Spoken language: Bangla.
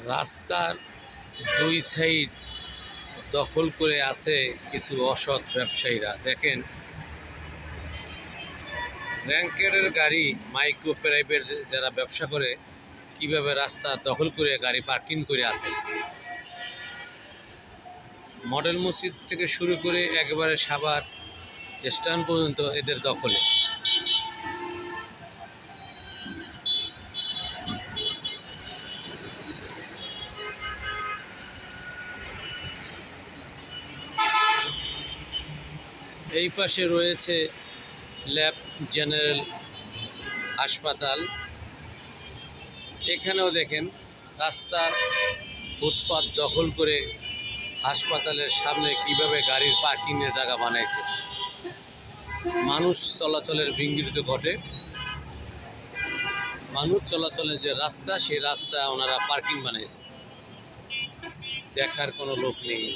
রাস্তার দুই সাইড দখল করে আছে কিছু অসৎ ব্যবসায়ীরা। দেখেন, র্যাঙ্কের গাড়ি, মাইক্রো প্রাইভেট যারা ব্যবসা করে কিভাবে রাস্তা দখল করে গাড়ি পার্কিং করে আছে। মডেল মসজিদ থেকে শুরু করে একেবারে সাভার স্ট্যান্ড পর্যন্ত এদের দখলে। এই পাশে রয়েছে ল্যাব জেনারেল হাসপাতাল। এখানেও দেখেন রাস্তার ফুটপাত দখল করে হাসপাতালের সামনে কিভাবে গাড়ির পার্কিংয়ের জায়গা বানাইছে। মানুষ চলাচলের বিঘ্নিত ঘটে। মানুষ চলাচলের যে রাস্তা, সেই রাস্তা ওনারা পার্কিং বানাইছে। দেখার কোনো লোক নেই।